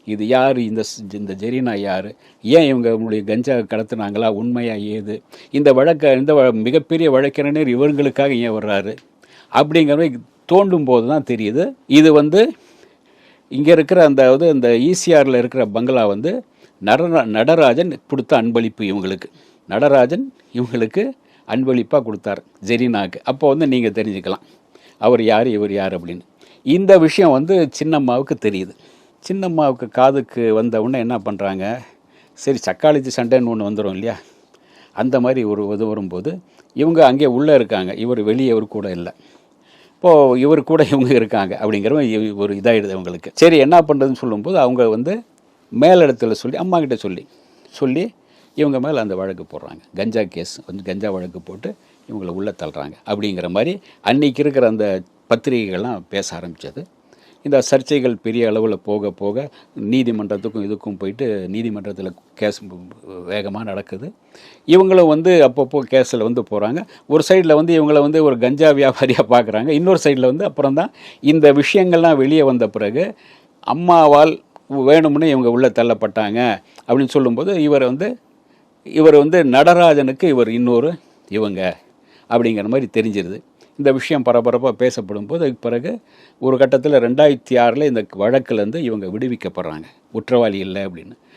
இது யார், இந்த ஜெரீனா யார், ஏன் இவங்களுடைய கஞ்சா கடத்துனாங்களா, உண்மையா ஏது, இந்த மிகப்பெரிய வழக்கறிஞர் இவர்களுக்காக ஏன் வர்றாரு அப்படிங்கிற மாதிரி தோண்டும் போது தான் தெரியுது. இது இங்கே இருக்கிற அந்த ஈசிஆரில் இருக்கிற பங்களா நடராஜன் கொடுத்த அன்பளிப்பு இவங்களுக்கு. நடராஜன் இவங்களுக்கு அன்பளிப்பாக கொடுத்தார் ஜெரீனாவுக்கு. அப்போ நீங்கள் தெரிஞ்சுக்கலாம் அவர் யார் இவர் யார் அப்படின்னு. இந்த விஷயம் சின்னம்மாவுக்கு தெரியுது. சின்னம்மாவுக்கு காதுக்கு வந்த உடனே என்ன பண்ணுறாங்க, சரி சக்காளத்தி சண்டைன்னு ஒன்று வந்துடும் இல்லையா, அந்த மாதிரி இது வரும்போது இவங்க அங்கே உள்ளே இருக்காங்க, இவர் வெளியே இவர் கூட இல்லை, இப்போது இவர் கூட இவங்க இருக்காங்க அப்படிங்கிற ஒரு இதாகிடுது அவங்களுக்கு. சரி என்ன பண்ணுறதுன்னு சொல்லும்போது அவங்க மேலிடத்தில் சொல்லி அம்மாக்கிட்ட சொல்லி இவங்க மேலே அந்த வழக்கு போடுறாங்க. கஞ்சா கேஸ் கஞ்சா வழக்கு போட்டு இவங்களை உள்ளே தள்ளுறாங்க அப்படிங்கிற மாதிரி அன்றைக்கி இருக்கிற அந்த பத்திரிகைகள்லாம் பேச ஆரம்பித்தது. இந்த சர்ச்சைகள் பெரிய அளவில் போக போக நீதிமன்றத்துக்கும் இதுக்கும் போயிட்டு நீதிமன்றத்தில் கேஸ் வேகமாக நடக்குது. இவங்களும் அப்பப்போ கேஸில் போகிறாங்க. ஒரு சைடில் இவங்களை ஒரு கஞ்சா வியாபாரியாக பார்க்குறாங்க, இன்னொரு சைடில் அப்புறம் தான் இந்த விஷயங்கள்லாம் வெளியே வந்த பிறகு அம்மாவால் வேணும்னு இவங்க உள்ளே தள்ளப்பட்டாங்க அப்படின்னு சொல்லும்போது இவர் நடராஜனுக்கு இவர் இன்னொரு இவங்க அப்படிங்கிற மாதிரி தெரிஞ்சிருது. இந்த விஷயம் பரபரப்பாக பேசப்படும் போது அதுக்கு பிறகு ஒரு கட்டத்தில் 2006 இந்த வழக்கிலேருந்து இவங்க விடுவிக்கப்படுறாங்க, குற்றவாளி இல்லை அப்படின்னு.